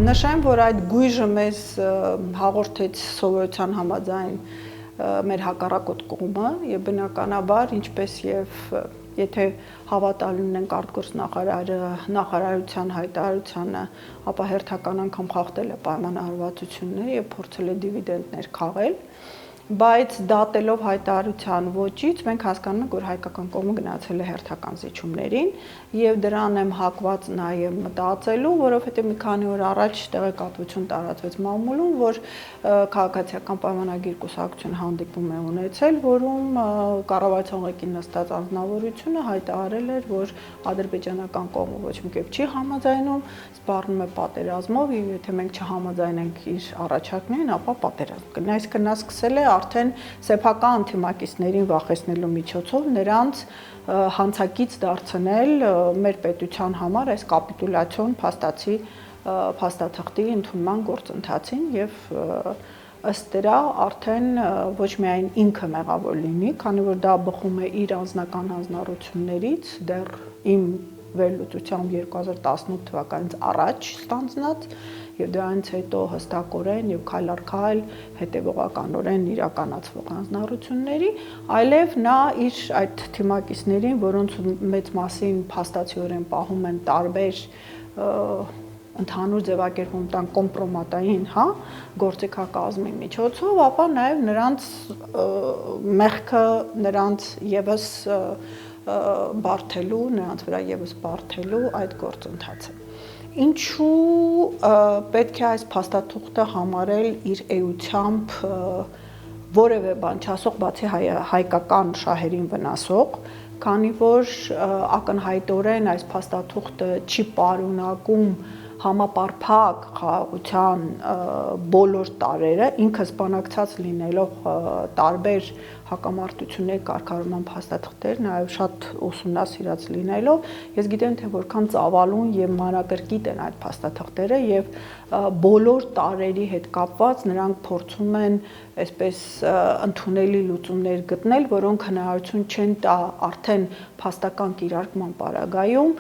Նշեմ, որ այդ գույժը մեզ հաղորդեց սովորության համաձայն մեր հակառակոտ կողմը եւ բնականաբար ինչպես եւ եթե հավատալու ունենք արտգործ նախարարության հայտարարությանը, ապա հերթական անգամ խախտել է պայմանավորվածությունները եւ փորձել է դիվիդենդներ քաղել, բայց դատելով հայտարարության ոճից մենք հասկանում ենք, որ հայկական կողմը գնացել է հերթական զիջումներին եւ դրան եմ հակված նաեւ մտածելու, որովհետեւ մի քանի օր առաջ տեղեկատվություն տարածվեց մամուլում, որ քաղաքացիական պայմանագիր կուսակցություն հանդիպում է ունեցել, որում կառավարության ղեկին նստած անձնավորությունը հայտարարել էր, որ ադրբեջանական կողմը ոչ մի կերպ չի համաձայնում, սպառնում է պատերազմով եւ եթե մենք չհամաձայնենք իր առաջարկներին, ապա պատերազմ կլինի։ Այսինքն նա սկսել է արդեն սեփական թիմակիցներին վախեցնելու միջոցով նրանց հանցակից դարձնել մեր պետության համար այս կապիտուլյացիոն փաստաթղթի ընդունման գործընթացին եւ ըստ դրա արդեն ոչ միայն ինքը մեղավոր լինի, քանի որ դա բխում է իր անձնական հանձնառություններից, դեռ իմ վերլուծությամբ 2018 թվականից առաջ ստանձնած եւ դրանից հետո հստակորեն եւ քայլ առ քայլ հետեւողականորեն իրականացվող հանձնառությունների, այլև նա իր այդ թիմակիցներին, որոնց մեծ մասին փաստացիորեն պահում են տարբեր ընդհանուր ձևակերպում տան կոմպրոմատային, գործիքակազմի միջոցով, ապա նաեւ նրանց մեղքը նրանց եւս բարթելու, նրանց վրա եւս բարթելու այդ գործընթացը։ Ինչու պետք է այս փաստաթուղթը համարել իր էությամբ որևէ բան չասող, բացի հայկական շահերին վնասող, քանի որ ակնհայտորեն այս փաստաթուղթը չի պարունակում համապարփակ խաղաղության բոլոր տարրերը, ինքը սպանակցած լինելով տարբեր հակամարտությունների կարգավորման փաստաթղթեր, նաև շատ ուսումնասիրած լինելով, ես գիտեմ, թե որքան ծավալուն եւ մանրակրկիտ են այդ փաստաթղթերը եւ բոլոր տարրերի հետ կապված նրանք փորձում են այսպես ընդունելի լուծումներ գտնել, որոնք հնարավորություն չեն տա արդեն փաստական կիրարկման պարագայում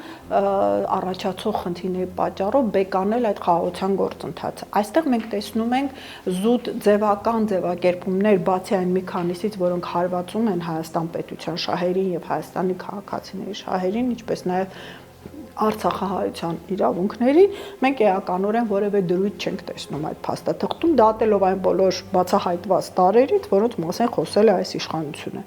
առաջացող խնդիրների պատճառով բեկանել այդ խաղաղության գործընթացը։ Այստեղ մենք տեսնում ենք զուտ ձևական ձևակերպումներ, բացի այն մի քանիսից, որոնք հարվածում են Հայաստան պետության շահերին եւ Հայաստանի քաղաքացիների շահերին, ինչպես նաեւ Արցախահայության իրավունքներին, մենք էականորեն որևէ դրույթ չենք տեսնում այդ փաստաթղթում, դատելով այն բոլոր բացահայտված տարրերից, որոնց մասին խոսել է այս իշխանությունը։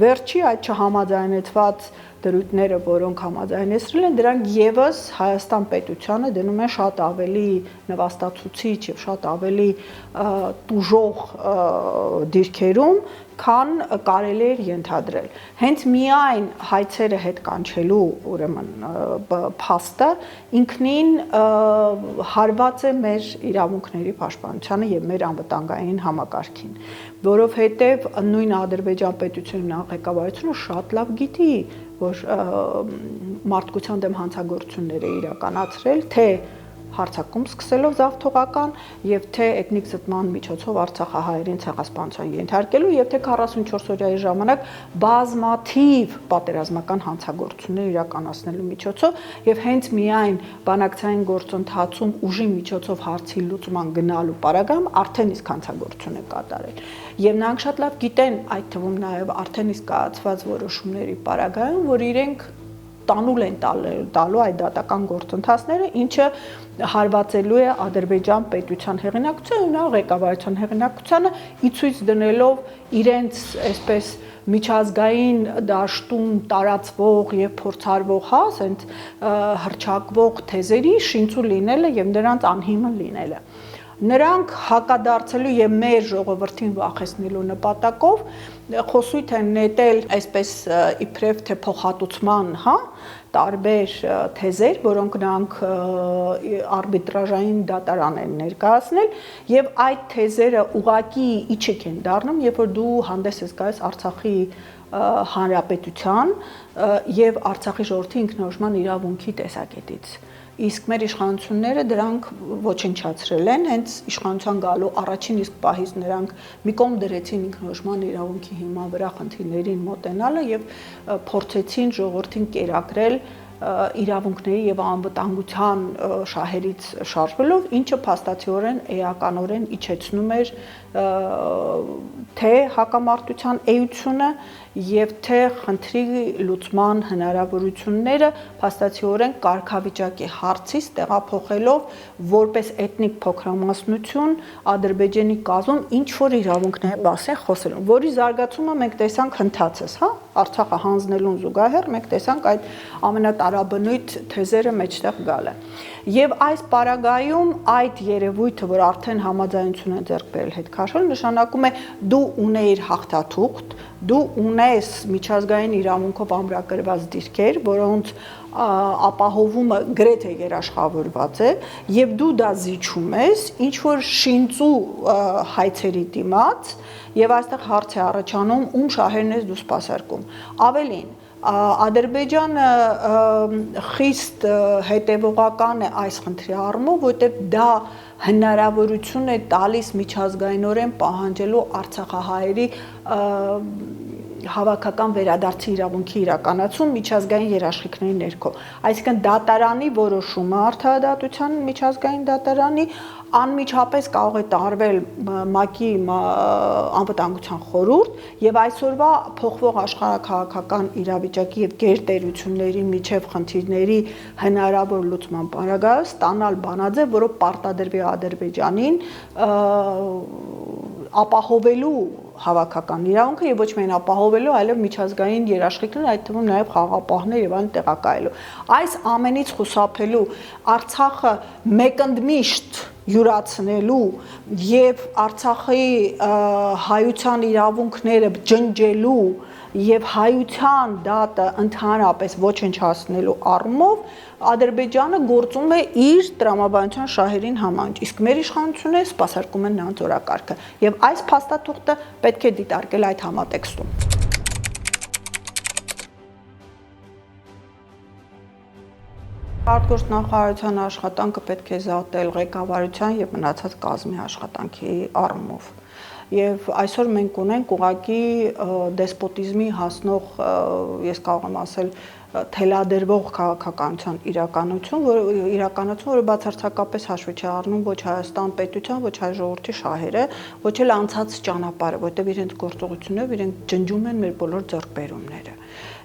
Վերջի այդ չհամաձայնեցված դրույթները, որոնք համաձայնեցրել են, դրանք եւս Հայաստան պետությանը դնում են շատ ավելի նվաստացուցիչ եւ շատ ավելի տուժող դիրքերում, քան կարելի էր ենթադրել։ Հենց միայն հայցերը հետ կանչելու, ուրեմն փաստը ինքնին հարված է մեր իրավունքների պաշտպանությանը եւ մեր անվտանգային համակարգին, որովհետեւ նույն Ադրբեջան պետությունն ղեկավարությունը շատ լավ գիտի, որ մարդկության դեմ հանցագործություններ է իրականացրել, թե հարցակում սկսելով զավթողական եւ թե էթնիկ զտման միջոցով Արցախահայերին ցեղասպանության ենթարկելու եւ թե 44 օրյայի ժամանակ բազմաթիվ պատերազմական հանցագործություններ իրականացնելու միջոցով եւ հենց միայն բանակցային գործընթացում ուժի միջոցով հարցի լուծման գնալու պարագայում արդեն իսկ հանցագործություն է կատարել եւ նրանք շատ լավ գիտեն այդ թվում նաեւ արդեն իսկ կայացված որոշումների պարագայում, որ իրենք տանուլ են տալու այդ դատական գործընթացները, ինչը հարվածելու է Ադրբեջան պետության հեղինակությանը, նա ղեկավարության հեղինակությանը, ի ցույց դնելով իրենց այսպես միջազգային դաշտում տարածվող եւ փորձարվող ասենք հրճակվող թեզերի շինծու լինելը եւ նրանց անհիմն լինելը։ Նրանք հակադարձելու եւ մեր ժողովրդին վախեցնելու նպատակով խոսույթ են նետել այսպես իբրև թե փոխհատուցման, տարբեր թեզեր, որոնք նրանք արբիտրաժային դատարան են ներկայացնել եւ այդ թեզերը ուղակի իջիկ են դառնում, երբ որ դու հանդես ես գալիս Արցախի հանրապետության եւ Արցախի ժողովրդի ինքնորոշման իրավունքի տեսակետից։ Իսկ մեր իշխանությունները դրանք ոչնչացրել են, հենց իշխանության գալու առաջին իսկ պահից նրանք մի կողմ դրեցին ինքնորոշման իրավունքի հիման վրա խնդիրներին մոտենալը եւ փորձեցին ժողովրդին կերակրել իրավունքների եւ անվտանգության շահերից շարժվելով, ինչը փաստացիորեն էականորեն իջեցնում էր թե հակամարտության էությունը եւ թե խնդրի լուծման հնարավորությունները փաստացիորեն կարգավիճակի հարցից տեղափոխելով որպես էթնիկ փոքրամասնություն Ադրբեջանի կազմում ինչ որ իրավունքների մասին խոսել, որի զարգացումը մենք տեսանք ընթացս, հա, Արցախը հանձնելուն զուգահեռ մենք տեսանք այդ ամենատարաբնույթ թեզերը մեջտեղ գալը։ Եվ այս պարագայում այդ երևույթը, որ արդեն համաձայնություն է ձեռք բերել հետ քաշել, նշանակում է դու ունեիր հաղթաթուղթ, դու ունես միջազգային իրավունքով ամրագրված դիրքեր, որոնց ապահովումը գրեթե երաշխավորված է, եւ դու դա զիջում ես ինչ որ շինծու հայցերի դիմաց, եւ այստեղ հարց է առաջանում ում շահերն ես դու սպասարկում։ Ավելին, Ադրբեջանը խիստ հետևողական է այս խնդրի առումով, որտեղ դա հնարավորություն է տալիս միջազգայինորեն պահանջելու Արցախահայերի հավաքական վերադարձի իրավունքի իրականացում միջազգային երաշխիքների ներքո։ Այսինքն դատարանի որոշումը արդարադատության միջազգային դատարանի անմիջապես կարող է տարվել ՄԱԿ-ի անվտանգության խորհուրդ եւ այսօրվա փոխվող աշխարհաքաղաքական իրավիճակի եւ գերտերությունների միջև խնդիրների հնարավոր լուծման պարագայում ստանալ բանաձև, որը պարտադրվի Ադրբեջանին ապահովելու հավաքական իրավունքը եւ ոչ միայն ապահովելու, այլև միջազգային երաշխիքներ, այդ թվում նաեւ խաղաղապահներ եւ այլն տեղակայելու։ Այս ամենից խուսափելու Արցախը մեկընդմիշտ յուրացնելու եւ Արցախի հայության իրավունքները ջնջելու եւ հայության դատը ընդհանրապես ոչնչացնելու առումով Ադրբեջանը գործում է իր տրամաբանության շահերին համաձայն, իսկ մեր իշխանությունը սպասարկում է նրանց օրակարգը եւ այս փաստաթուղթը պետք է դիտարկել այդ համատեքստում։ Արտգործնախարարության աշխատանքը պետք է զատել ղեկավարության եւ մնացած կազմի աշխատանքի առումով։ Եվ այսօր մենք ունենք ուղղակի դեսպոտիզմի հասնող, ես կարող եմ ասել, թելադրվող քաղաքականության իրականություն, որը բացարձակապես հաշվի չի առնում ոչ Հայաստան պետության, ոչ հայ ժողովրդի շահերը, ոչ էլ անցած ճանապարհը, որտեղ իրենց գործողություններով իրենք ջնջում են մեր բոլոր ձեռքբերումները։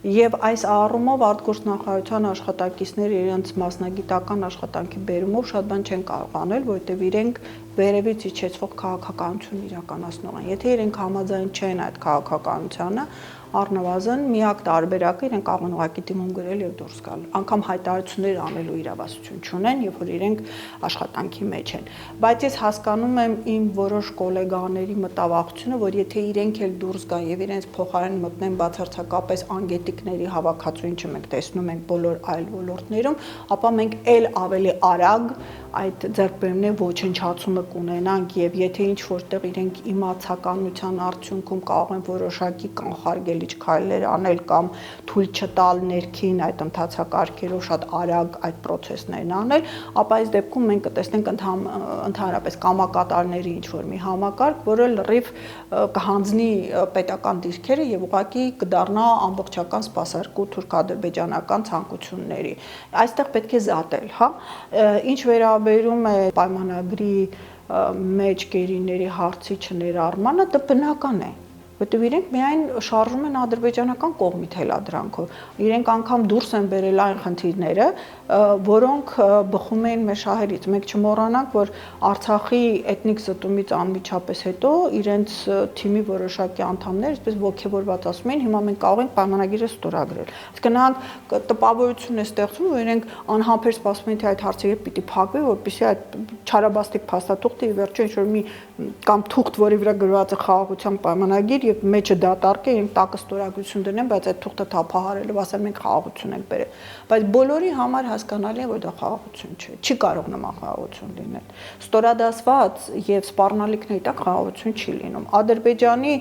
Եվ այս առումով արտգործնախարարության աշխատակիցները իրենց մասնագիտական աշխատանքի բերումով շատ բան չեն կարող անել, որտեղ իրենք վերևից իջեցվող քաղաքականություն իրականացնող են։ Եթե իրենք համաձայն չեն այդ քաղաքականությանը, առնվազն միակ տարբերակը իրենք կարող են ուղղակի դիմում գրել եւ դուրս գալ։ Անկամ հայտարարություններ անելու իրավասություն չունեն, երբ որ իրենք աշխատանքի մեջ են։ Բայց ես հասկանում եմ իմ որոշ գոլեգաների մտավախությունը, որ եթե իրենք էլ դուրս գան եւ իրենց փոխարեն մտնեն բացարձակապես անգետիկների հավաքածու, ինչը մենք տեսնում ենք բոլոր այլ ոլորտներում, ապա մենք էլ ավելի արագ այդ ձեռքբերումների ոչնչացումը կունենանք եւ եթե ինչ որտեղ իրենք իմացականության արդյունքում կարող են որոշակի կանխարգելիչ քայլեր անել կամ թույլ չտալ ներքին այդ ընթացակարգերով շատ արագ այդ process-ներն անել, ապա այս դեպքում մենք կտեսնենք ընդհանրապես կամակատարների ինչ որ մի համակարգ, որը լրիվ կհանձնի պետական դիրքերը եւ ուղղակի կդառնա ամբողջական սպասարկու թուրք-ադրբեջանական ցանկությունների։ Այստեղ պետք է զատել, հա։ Ինչ վերաբերում է պայմանագրի մեջ գերիների հարցի չներառմանը, դա բնական է, որտեղ իրենք միայն շարժում են ադրբեջանական կողմի թելադրանքով։ Իրենք անգամ դուրս են բերել այն խնդիրները, որոնք բխում էին մեր շահերից։ Մենք չմոռանանք, որ Արցախի էթնիկ զտումից անմիջապես հետո իրենց թիմի որոշակի անդամներ, այսպես ոգևորված ասում էին, հիմա մենք կարող ենք պայմանագիրը ստորագրել։ Իսկ նրանք տպավորություն է ստեղծում, որ իրենք անհամբեր սպասում են, թե այդ հարցը երբ պիտի փակվի, որպեսզի այդ չարաբաստիկ փաստաթուղթը ի վերջո ինչ-որ մի կամ թուղթ, որի վրա գրված է խաղաղության պայմանագիր եւ մեջը դատարկե, իրենք տակը ստորագրություն դնեն, բայց այդ թուղթը թափահարելով ասեն մենք խաղաղություն ենք բերել։ Բայց բոլորի համար հասկանալի է, որ դա խաղաղություն չէ։ Չի կարող նման խաղաղություն լինել։ Ստորադասված եւ սպառնալիքների տակ խաղաղություն չի լինում։ Ադրբեջանի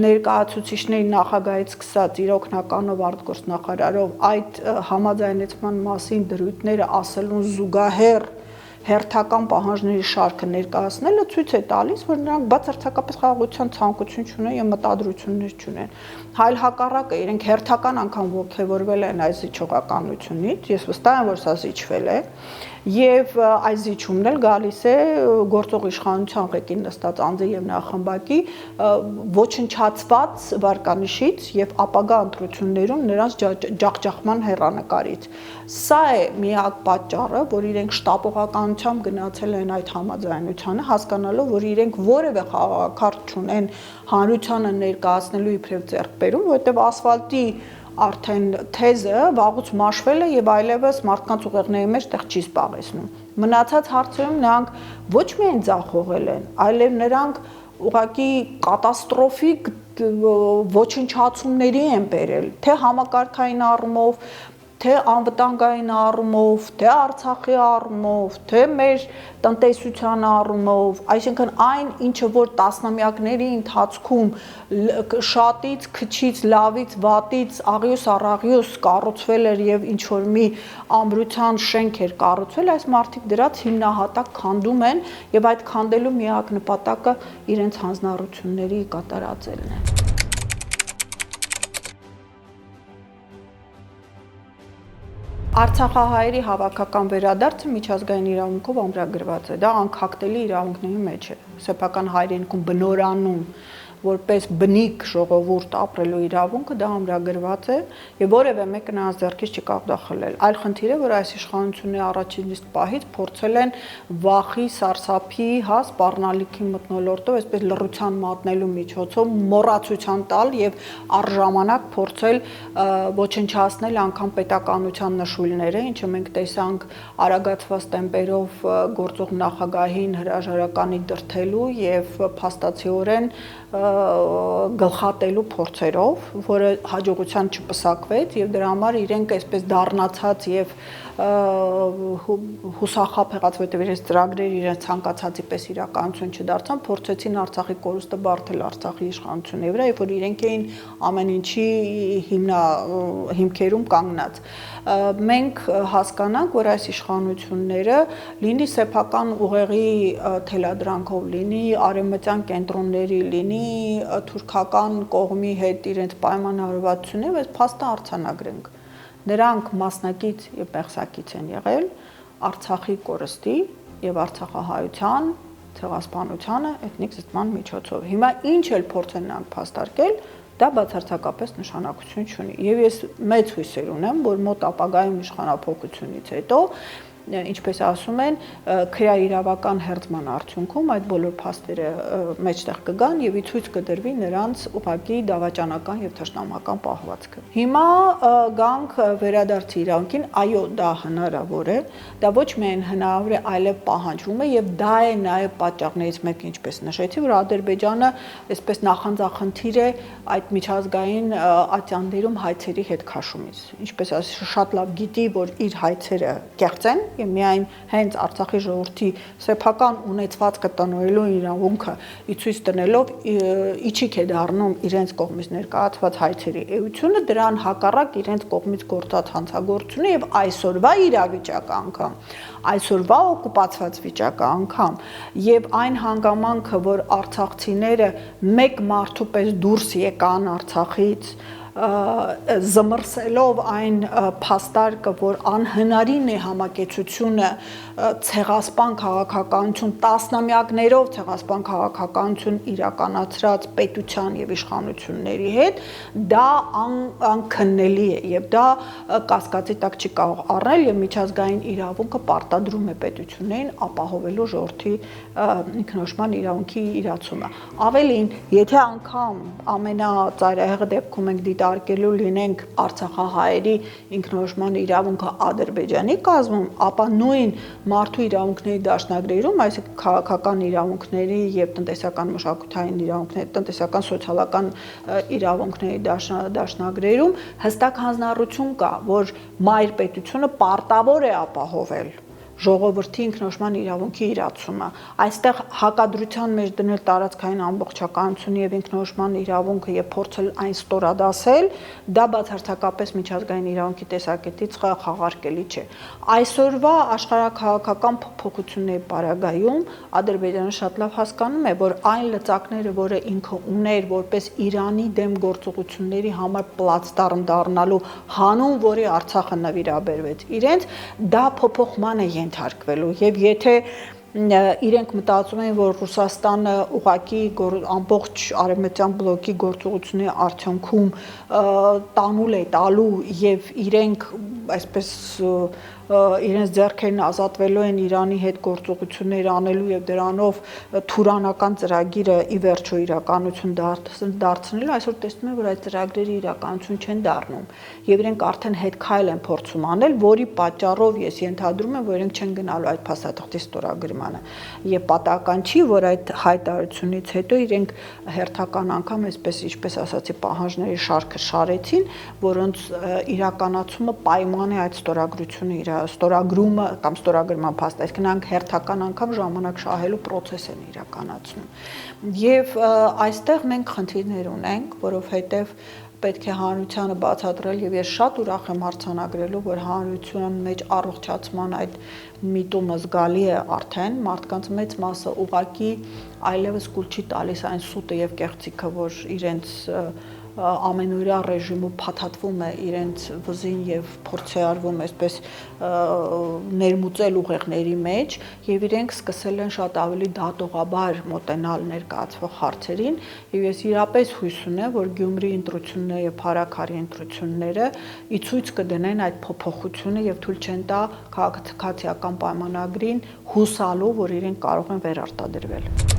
ներկայացուցիչների նախագահից սկսած իր օգնականով արտգործնախարարով այդ համաձայնեցման մասին դրույթները ասելուն զուգահեռ հերթական պահանջների շարքը ներկայացնելը ցույց է տալիս, որ նրանք բացարձակապես խաղաղության ցանկություն չունեն եւ մտադրություններ չունեն։ Հայլ հակառակը իրենք հերթական անգամ ողջևորվել են այս զիջողականությունից, ես վստահ եմ, որ սա զիջվել է, եւ այս զիջումն էլ գալիս է գործող իշխանության ղեկին նստած անձի եւ նախամբակի ոչնչացված վարկանիշից եւ ապագա ընտրություններում նրանց ջախջախման հեռանկարից։ Սա է միակ պատճառը, որ իրենք շտապողականությամբ գնացել են այդ համաձայնությանը, հասկանալով, որ իրենք որևէ խաղաղակարգ չունեն հանրությանը ներկայացնելու իբրև ձեռքբերում, որովհետեւ ասֆալտի արդեն թեզը վաղուց մաշվել է եւ այլևս մարդկանց ուղեղների մեջ տեղ չի սպառեցնում։ Մնացած հարցերում նրանք ոչ միայն ձախողել են, այլև նրանք ուղղակի կատաստրոֆիկ ոչնչացումների են բերել, թե համակարգային առումով, թե անվտանգային առումով, թե Արցախի առումով, թե մեր տնտեսության առումով, այսինքն այն, ինչը որ տասնամյակների ընթացքում շատից, քչից, լավից, վատից, աղյուս առաղյուս կառուցվել էր եւ ինչ որ մի ամրության շենք էր կառուցվել, այս մարդիկ դրանց հիմնահատակ քանդում են եւ այդ քանդելու միակ նպատակը իրենց հանձնառությունների կատարածելն է։ Արցախահայերի հավաքական վերադարձը միջազգային իրավունքով ամրագրված է, դա անքակտելի իրավունքների մեջ է, սեփական հայրենիքում բնորանում որպես բնիկ ժողովուրդ ապրելու իրավունքը դա ամրագրված է եւ որևէ մեկը նրանց ձեռքից չի կարող դա խլել։ Այլ խնդիր է, որ այս իշխանությունների առաջին իսկ պահից փորձել են վախի, սարսափի, սպառնալիքի մթնոլորտով, այսպես լռության մատնելու միջոցով մոռացության տալ եւ առժամանակ փորձել ոչնչացնել անգամ պետականության նշույլները, ինչը մենք տեսանք արագացված տեմպերով գործող նախագահին հրաժարականի դրդելու եւ փաստացիորեն գլխատելու փորձերով, որը հաջողության չպսակվեց եւ դրա համար իրենք այսպես դառնացած եւ հուսախաբ եղած, որտեղ իրենց ծրագրերը իրենց ցանկացածի պես իրականություն չդարձան, փորձեցին Արցախի կորուստը բարթել Արցախի իշխանությունների վրա, երբ որ իրենք էին ամեն ինչի հիմքերում կանգնած։ Մենք հասկանանք, որ այս իշխանությունները լինի սեփական ուղեղի թելադրանքով, լինի արևմտյան կենտրոնների, լինի թուրքական կողմի հետ իրենց պայմանավորվածություններ, բայց փաստը արձանագրենք։ Նրանք մասնակից եւ մեղսակից են եղել Արցախի կորստի եւ Արցախահայության ցեղասպանությանը էթնիկ զտման միջոցով։ Հիմա ինչ էլ փորձեն նրանք փաստարկել, դա բացարձակապես նշանակություն չունի։ Եվ ես մեծ հույսեր ունեմ, որ մոտ ապագայում իշխանափոխությունից հետո ինչպես ասում են, քրեաիրավական հերձման արդյունքում այդ բոլոր փաստերը մեջտեղ կգան եւ ի ցույց կդրվի նրանց ուղղակի դավաճանական եւ թշնամական պահվածքը։ Հիմա գանք վերադարձի իրավունքին, այո, դա հնարավոր է, դա ոչ միայն հնարավոր է, այլև պահանջվում է եւ դա է նաեւ պատճառներից մեկը, ինչպես նշեցի, որ Ադրբեջանը այսպես նախանձախնդիր է այդ միջազգային ատյաններում հայցերի հետ քաշումից։ Ինչպես ասի, շատ լավ գիտի, որ իր հայցերը կեղծ են եւ միայն հենց Արցախի ժողովրդի սեփական ունեցվածքը տնօրելու իրավունքը ի ցույց տնելով իջիկ է դառնում իրենց կողմից ներկայացված հայցերի էությունը, դրան հակառակ իրենց կողմից գործած հանցագործությունը եւ այսօրվա իրավիճակը անգամ, այսօրվա օկուպացված վիճակը անգամ եւ այն հանգամանքը, որ արցախցիները մեկ մարդու պես դուրս եկան Արցախից զմռսելով այն փաստարկը, որ անհնարին է համակեցությունը ցեղասպան քաղաքականություն, տասնամյակներով ցեղասպան քաղաքականություն իրականացրած պետության եւ իշխանությունների հետ, դա անքննելի է եւ դա կասկածի տակ չի կարող առնել եւ միջազգային իրավունքը պարտադրում է պետություններին ապահովելու ժողովրդի ինքնորոշման իրավունքի իրացումը։ Ավելին, եթե անգամ ամենածայրահեղ դեպքում մենք դիտարկելու լինենք Արցախահայերի ինքնորոշման իրավունքը Ադրբեջանի կազմում, ապա նույն մարդու իրավունքների դաշնագրերում, այսինքն քաղաքական իրավունքների եւ տնտեսական մշակութային իրավունքների, տնտեսական սոցիալական իրավունքների դաշնագրերում հստակ հանձնառություն կա, որ մայր պետությունը պարտավոր է ապահովել ժողովրդի ինքնորոշման իրավունքի իրացումը։ Այստեղ հակադրության մեջ դնել տարածքային ամբողջականությունը եւ ինքնորոշման իրավունքը եւ փորձել այն ստորադասել, դա բացարձակապես միջազգային իրավունքի տեսակետից խաղարկելի չէ։ Այսօրվա աշխարհաքաղաքական փոփոխությունների պարագայում Ադրբեջանը շատ լավ հասկանում է, որ այն լծակները, որը ինքը ուներ որպես Իրանի դեմ գործողությունների համար պլացդարմ դառնալու հանուն, որի Արցախը նվիրաբերվեց իրենց, դա փոփոխման է ենթարկվելու եւ եթե իրենք մտածում են, որ Ռուսաստանը ուղղակի ամբողջ արևմտյան բլոկի գործողությունների արդյունքում տալու եւ իրենք այսպես իրենց ձեռքերն ազատվելու են Իրանի հետ գործողություններ անելու եւ դրանով թուրանական ծրագիրը ի վերջո իրականություն դարձնելու, այսօր տեսնում են, որ այդ ծրագրերը իրականություն չեն դառնում եւ իրենք արդեն հետքայլ են փորձում անել, որի պատճառով ես ենթադրում եմ, որ իրենք չեն գնալու այդ փաստաթղթի ստորագրմանը եւ պատահական չի, որ այդ հայտարարությունից հետո իրենք հերթական անգամ այսպես ինչպես ասացի պահանջների շարքը շարեցին, որոնց իրականացումը պայման է այդ ստորագրությունը ստորագրումը կամ ստորագրման փաստը, այսինքն նրանք հերթական անգամ ժամանակ շահելու process են իրականացնում։ Եվ այստեղ մենք խնդիրներ ունենք, որովհետև պետք է հանրությանը բացատրել եւ ես շատ ուրախ եմ արձանագրելու, որ հանրության մեջ առողջացման այդ միտումը զգալի է արդեն, մարդկանց մեծ մասը ուղակի այլևս կուլ չի տալիս այն սուտը եւ կեղծիքը, որ իրենց ամենօրյա ռեժիմը փաթաթվում է իրենց վզին եւ փորձ է արվում այսպես ներմուծել ուղեղների մեջ եւ իրենք սկսել են շատ ավելի դատողաբար մոտենալ ներկայացվող հարցերին եւ ես իրապես հույս ունեմ, որ Գյումրի ընտրությունները եւ Փարաքարի ընտրությունները ի ցույց կդնեն այդ փոփոխությունը եւ թույլ չեն տա քաղաքացիական պայմանագրին հուսալու, որ իրենք կարող են վերարտադրվել։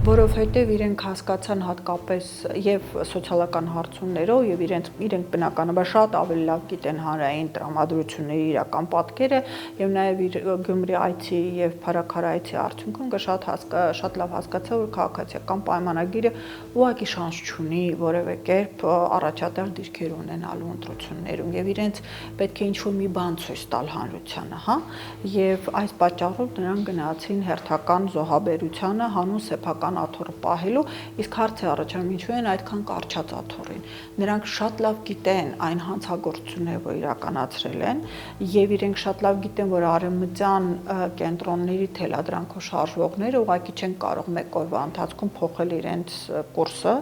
Որովհետև իրենք հասկացան հատկապես եւ սոցիալական հարցումներով եւ իրենք բնականաբար շատ ավելի լավ գիտեն հանրային տրամադրությունների իրական պատկերը եւ նաեւ Գյումրի այցի եւ Փարաքար այցի արդյունքում շատ լավ հասկացա, որ քաղաքացիական պայմանագիրը ուղղակի շանս չունի որևէ կերպ առաջատար դիրքեր ունենալու ընտրություններում եւ իրենց պետք է ինչ-որ մի բան ցույց տալ հանրությանը, հա, եւ այս պատճառով նրանք գնացին հերթական զոհաբերությանը հանուն սեփական աթոռը պահելու, իսկ հարց է առաջանում ինչու են այդքան կարճած աթոռին։ Նրանք շատ լավ գիտեն այն հանցագործությունները, որ իրականացրել են, եւ իրենք շատ լավ գիտեն, որ արևմտյան կենտրոնների թելադրանքով շարժվողները ուղղակի չեն կարող մեկ օրվա ընթացքում փոխել իրենց կուրսը,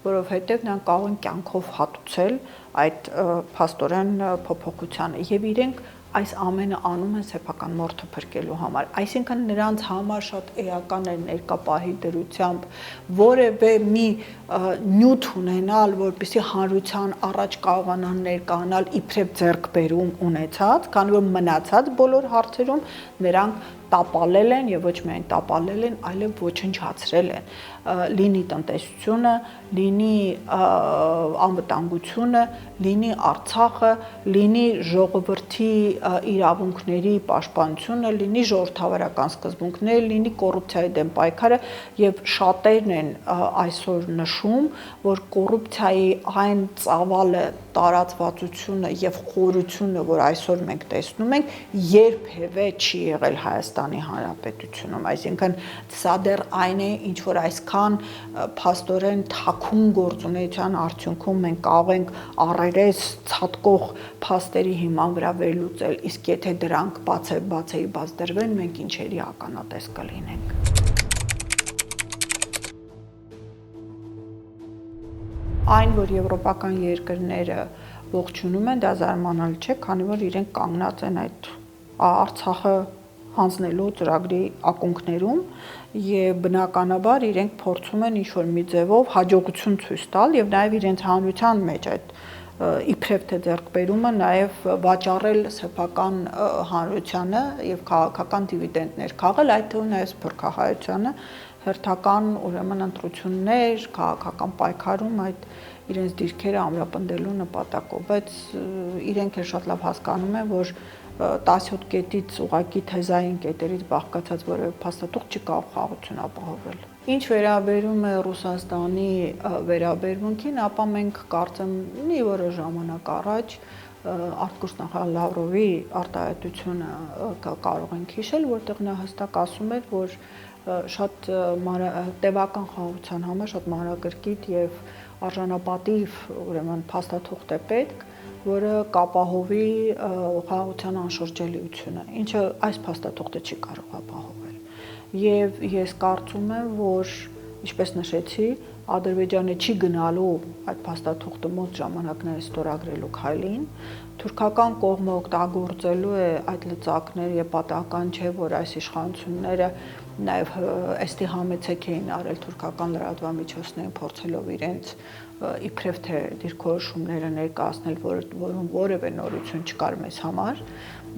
որովհետեւ նրանք կարող են կյանքով հատուցել այդ փաստորեն փոփոխությանը եւ իրենք այս ամենը անում են սեփական մորթը փրկելու համար, այսինքն նրանց համար շատ էական է ներկա պահի դրությամբ որևէ մի նյութ ունենալ, որպեսզի հանրության առաջ կարողանան ներկայանալ իբրև ձեռքբերում ունեցած, քանի որ մնացած բոլոր հարցերում նրանք տապալել են եւ ոչ միայն տապալել են, այլև ոչնչացրել են, լինի տնտեսությունը, լինի անվտանգությունը, լինի Արցախը, լինի ժողովրդի իրավունքների պաշտպանությունը, լինի ժողովրդավարական սկզբունքներ, լինի կոռուպցիայի դեմ պայքարը եւ շատերն են այսօր նշում, որ կոռուպցիայի այն ծավալը, տարածվածությունը եւ խորությունը, որ այսօր մենք տեսնում ենք, երբևէ չի եղել Հայաստանի Հանրապետությունում, այսինքն սա դեռ այն է, ինչ որ այսքան փաստորեն թաքուն գործունեության արդյունքում մենք կարող ենք առերես ցածկող փաստերի հիման վրա վերլուծել, իսկ եթե դրանք բաց դրվեն, մենք ինչերի ականատես կլինենք։ Այն, որ եվրոպական երկրները ողջունում են, դա զարմանալի չէ, քանի որ իրենք կանգնած են այդ Արցախը հանձնելու ծրագրի ակունքներում եւ բնականաբար իրենք փորձում են ինչ-որ մի ձևով հաջողություն ցույց տալ եւ նաեւ իրենց հանրության մեջ այդ իբրև թե ձեռքբերումը նաեւ վաճառել սեփական հանրությանը եւ քաղաքական դիվիդենդներ քաղել, այդ թվում նաեւ սփյուռքահայությանը հերթական ուրեմն ընտրություններ, քաղաքական պայքարում այդ իրենց դիրքերը ամրապնդելու նպատակով, բայց իրենք էլ շատ լավ հասկանում են, որ 17 կետից ուղակի թեզային կետերից բաղկացած որևէ փաստաթուղթ չի կարող խաղաղություն ապահովել։ Ինչ վերաբերում է Ռուսաստանի վերաբերմունքին, ապա մենք կարծեմ մի որոշ ժամանակ առաջ արտգործնախարար Լավրովի արտահայտությունը կարող ենք հիշել, որտեղ նա հստակ ասում էր, որ շատ տևական խաղաղության համար շատ մանրակրկիտ եւ արժանապատիվ ուրեմն փաստաթուղթ է պետք, որը կապահովի խաղաղության անշրջելիությունը, ինչը այս փաստաթուղթը չի կարող ապահովել։ Եվ ես կարծում եմ, որ ինչպես նշեցի, Ադրբեջանը չի գնալու այդ փաստաթուղթը մոտ ժամանակները ստորագրելու քայլին, թուրքական կողմը օգտագործելու է այդ լծակները եւ պատահական չէ, որ այս իշխանությունները նաև էստի համեցեք էին արել թուրքական լրատվամիջոցներին փորձելով իրենց իբրև թե դիրքորոշումները ներկայացնել, որում որևէ նորություն չկար մեզ համար,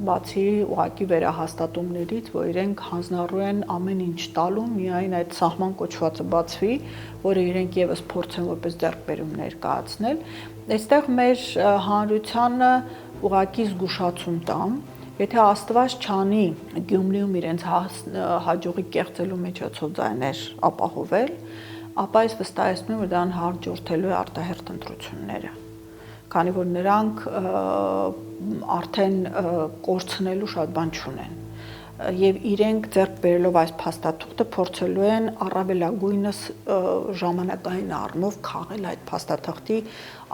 բացի ուղղակի վերահաստատումներից, որ իրենք հանձնառու են ամեն ինչ տալու, միայն այդ սահման կոչվածը բացվի, որը իրենք եւս փորձեն որպես ձեռքբերում ներկայացնել, այստեղ մեր հանրությանը ուղղակի զգուշացում տամ, եթե Աստված չանի Գյումրիում իրենց հաջողի կեղծելու միջոցով ձայներ ապահովել, ապա ես վստահեցնում եմ, որ դա անհաջորդելու է արտահերթ ընտրությունները, քանի որ նրանք արդեն կորցնելու շատ բան չունեն եւ իրենք ձեռք բերելով այս փաստաթուղթը փորձելու են առավելագույնս ժամանակային առումով քաղել այդ փաստաթղթի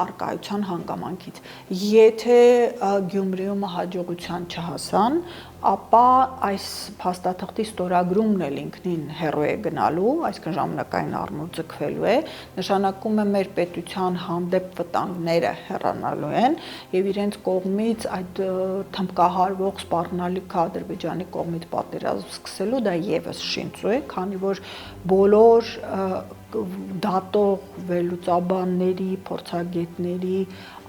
արկայության հանգամանքից։ Եթե Գյումրիում հաջողության չհասան, ապա այս փաստաթղթի ստորագրումն էլ ինքնին հեռու է գնալու, այսինքն ժամանակային առումով ձգվելու է, նշանակում է մեր պետության հանդեպ վտանգները հեռանալու են եւ իրենց կողմից այդ թմբկահարվող սպառնալիքը Ադրբեջանի կողմից պատերազմ սկսելու դա եւս շինծու է, քանի որ բոլոր դատող վերլուծաբանների, փորձագետների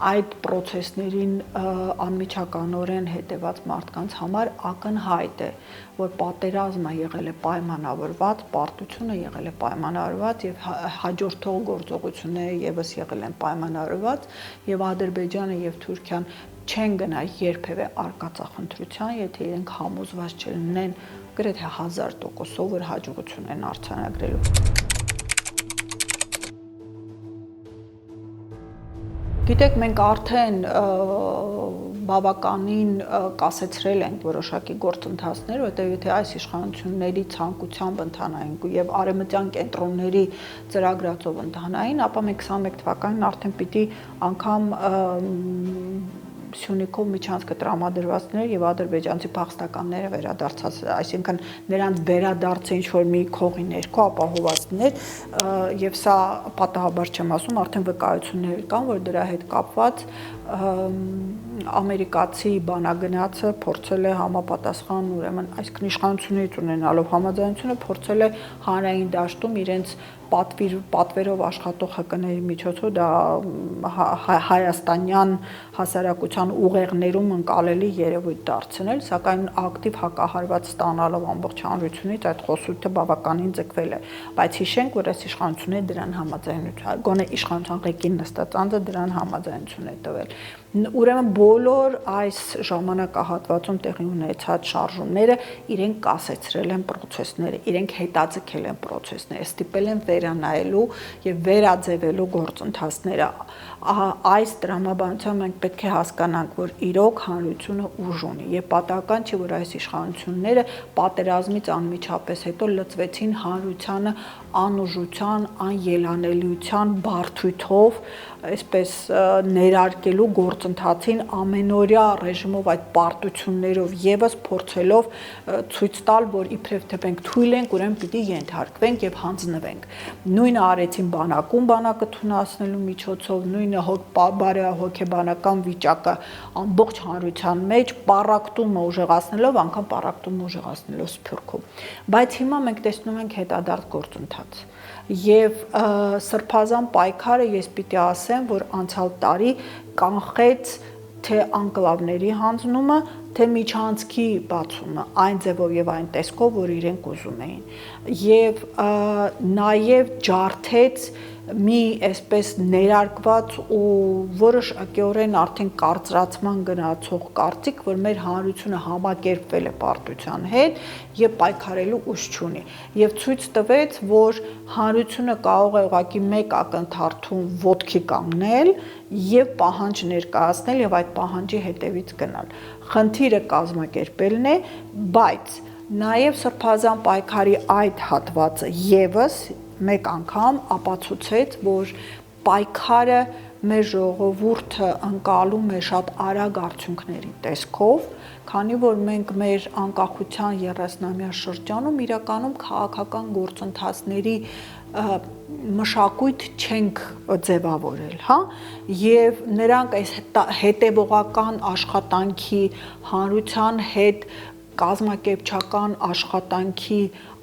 այդ process-ներին անմիջականորեն հետևած մարդկանց համար ակնհայտ է, որ պատերազմը եղել է պայմանավորված, պարտությունը եղել է պայմանավորված եւ հաջորդող գործողությունները եւս եղել են պայմանավորված եւ Ադրբեջանը եւ Թուրքիան չեն գնա երբևէ արկածախնդրության, եթե իրենք համոզված չլինեն գրեթե 1000%-ով, որ հաջողություն են արձանագրելու։ Գիտեք, մենք արդեն բավականին կասեցրել ենք որոշակի գործընթացներ, որտեղ եթե այս իշխանությունների ցանկությամբ ընթանայինք եւ արևմտյան կենտրոնների ծրագրածով ընթանային, ապա մենք 21 թվականին արդեն պիտի անգամ Սյունիքով միջանցքը տրամադրվածներ եւ ադրբեջանցի փախստականները վերադարձած, այսինքն նրանց վերադարձը ինչ որ մի քողի ներքո ապահովվածներ եւ սա պատահաբար չեմ ասում, արդեն վկայություններ կան, որ դրա հետ կապված ամերիկացի բանագնացը փորձել է համապատասխան, ուրեմն այսինքն իշխանություններից ունենալով համաձայնությունը փորձել է հանրային դաշտում իրենց պատվերով աշխատող ՀԿ-ների միջոցով դա հայաստանյան հասարակության ուղեղներում ընկալելի երևույթ դարձնել, սակայն ակտիվ հակահարված ստանալով ամբողջ հանրությունից այդ խոսույթը բավականին ձգվել է, բայց հիշենք, որ այս իշխանությունները դրան համաձայնություն, գոնե իշխանության ղեկին նստած անձը դրան համաձայնություն է տվել։ Ուրեմն բոլոր այս ժամանակահատվածում տեղի ունեցած շարժումները իրենք կասեցրել են process-ները, իրենք հետաձգել են process-ները, ստիպել են վերանայելու եւ վերաձևելու գործընթացները։ Այս տրամաբանությամբ մենք պետք է հասկանանք, որ իրոք հանրությունը ուժ ունի եւ պատահական չի, որ այս իշխանությունները պատերազմից անմիջապես հետո լծվեցին հանրությանը անուժության, անելանելիության բարդույթով, այսպես ներարկելու գործընթացին ամենօրյա ռեժիմով այդ պարտություններով եւս փորձելով ցույց տալ, որ իբրև թե մենք թույլ ենք, ուրեմն պիտի ենթարկվենք եւ հանձնվենք։ Նույնը արեցին բանակում, բանակը թունացնելու միջոցով, նույնը բարեհոգեբանական վիճակը ամբողջ հանրության մեջ պառակտումը ուժեղացնելով, անգամ պառակտումը ուժեղացնելով Սփյուռքում։ Բայց հիմա մենք տեսնում ենք հետադարձ գործընթաց։ Եվ սրբազան պայքարը ես պիտի ասեմ, որ անցյալ տարի կանխեց թե անկլավների հանձնումը, թե միջանցքի բացումը այն ձևով եւ այն տեսքով, որ իրենք ուզում էին։ Եվ նաեւ ջարդեց մի այսպես ներարկված ու որոշակիորեն արդեն կարծրացման գնացող կարծիք, որ մեր հանրությունը համակերպվել է պարտության հետ եւ պայքարելու ուժ չունի եւ ցույց տվեց, որ հանրությունը կարող է ուղղակի մեկ ակնթարթում ոտքի կանգնել եւ պահանջ ներկայացնել եւ այդ պահանջի հետևից գնալ։ Խնդիրը կազմակերպելն է, բայց նաեւ սրբազան պայքարի այդ հատվածը եւս մեկ անգամ ապացուցեց, որ պայքարը մեր ժողովուրդը ընկալում է շատ արագ արդյունքների տեսքով, քանի որ մենք մեր անկախության 30-ամյա շրջանում իրականում քաղաքական գործընթացների մշակույթ չենք ձևավորել, հա, եւ նրանք այս հետևողական աշխատանքի հանրության հետ կազմակերպչական աշխատանքի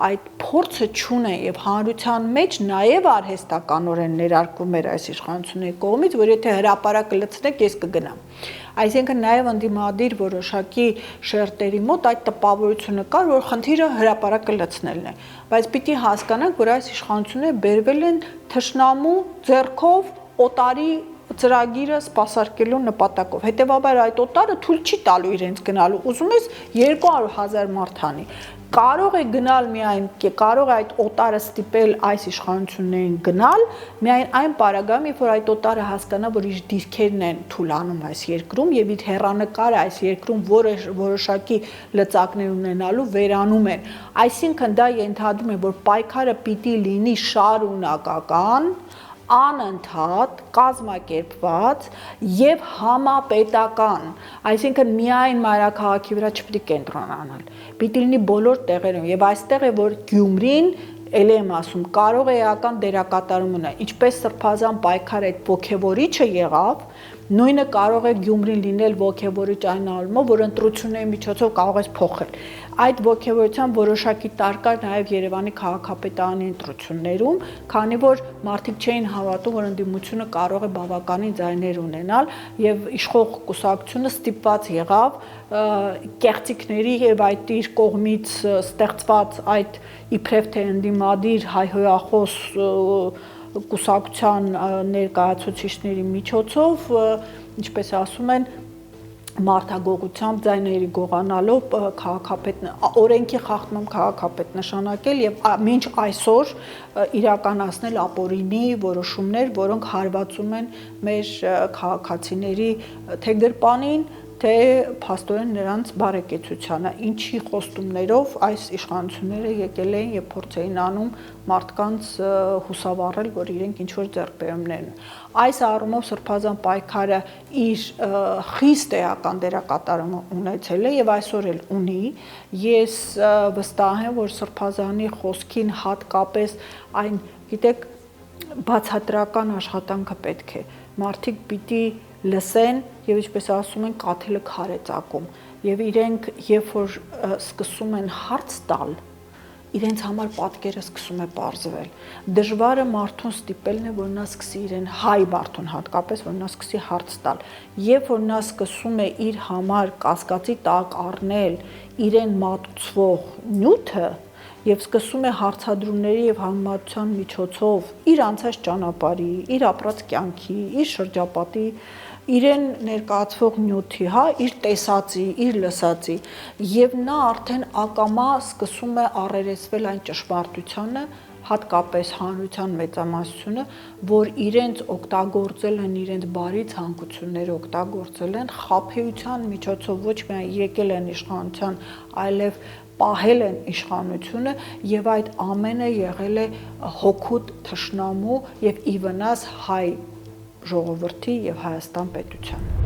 այդ փորձը չունեն եւ հանրության մեջ նաեւ արհեստականորեն ներարկվում էր այս իշխանությունների կողմից, որ եթե հրապարակը լցնեք, ես կգնամ։ Այսինքն նաեւ ընդդիմադիր որոշակի շերտերի մոտ այդ տպավորությունը կար, որ խնդիրը հրապարակը լցնելն է, բայց պիտի հասկանանք, որ այս իշխանությունները բերվել են թշնամու ձեռքով օտարի ծրագիրը սպասարկելու նպատակով։ Հետևաբար այդ օտարը թույլ չի տալու իրենց գնալու։ Ուզում ես 200,000 մարդ անի։ Կարող է գնալ միայն, կարող է այդ օտարը ստիպել այս իշխանություններին գնալ, միայն այն պարագայում, երբ որ այդ օտարը հասկանա, որ իր դիրքերն են թուլանում այս երկրում եւ իր հեռանկարը այս երկրում որոշակի լծակներ ունենալու վերանում են։ Այսինքն դա ենթադրում է, որ պայքարը պիտի լինի շարունակական, անընդհատ, կազմակերպված եւ համապետական, այսինքն միայն մայրաքաղաքի վրա չպիտի կենտրոնանալ, պիտի լինի բոլոր տեղերում եւ այստեղ է որ Գյումրին ելի եմ ասում կարող է էական դերակատարում ունենալ, ինչպես սրբազան պայքարը այդ ոգևորիչը եղավ, նույնը կարող է Գյումրին լինել ոգևորիչ այն առումով, որ ընտրությունների միջոցով կարող է փոխել։ Այդ ոգևորության որոշակի տարկար նաև Երևանի քաղաքապետարանի ընտրություններում, քանի որ մարդիկ չէին հավատում, որ ընդդիմությունը կարող է բավականին ձայներ ունենալ եւ իշխող կուսակցությունը ստիպված եղավ կեղծիքների եւ այդ իր կողմից ստեղծված այդ իբրև թե ընդդիմադիր հայհոյախոս կուսակցության ներկայացուցիչների միջոցով, ինչպես ասում են, մարդագողությամբ ձայների գողանալով օրենքի խախտում քաղաքապետ նշանակել եւ մինչ այսօր իրականացնել ապօրինի որոշումներ, որոնք հարվածում են մեր քաղաքացիների թե գրպանին, թե փաստորեն նրանց բարեկեցությանը, ինչի խոստումներով այս իշխանությունները եկել էին եւ փորձ էին անում մարդկանց հուսավառել, որ իրենք ինչ-որ ձեռքբերումներ ունեն։ Այս առումով սրբազան պայքարը իր խիստ էական դերակատարումը ունեցել է եւ այսօր էլ ունի։ Ես վստահ եմ, որ սրբազանի խոսքին հատկապես այն, գիտեք, բացատրական աշխատանքը պետք է։ Մարդիկ պիտի լսեն եւ ինչպես ասում են կաթիլը քար է ծակում եւ իրենք երբ որ սկսում են հարց տալ իրենց համար պատկերը սկսում է պարզվել դժվարը մարդուն ստիպելն է որ նա սկսի իրեն հայ մարդուն հատկապես որ նա սկսի հարց տալ երբ որ նա սկսում է իր համար կասկածի տակ առնել իրեն մատուցվող նյութը եւ սկսում է հարցադրումների եւ համեմատության միջոցով իր անցած ճանապարհի, իր ապրած կյանքի, իր շրջապատի, իրեն ներկայացվող նյութի, հա, իր տեսածի, իր լսածի եւ նա արդեն ակամա սկսում է առերեսվել այն ճշմարտությանը, հատկապես հանրության մեծամասնությունը, որ իրենց օգտագործել են իրենց բարի ցանկությունները օգտագործել են խաբեության միջոցով ոչ միայն եկել են իշխանության, այլև պահել են իշխանությունը եւ այդ ամենը եղել է հոգուտ թշնամու եւ ի վնաս հայ ժողովրդի եւ Հայաստան պետության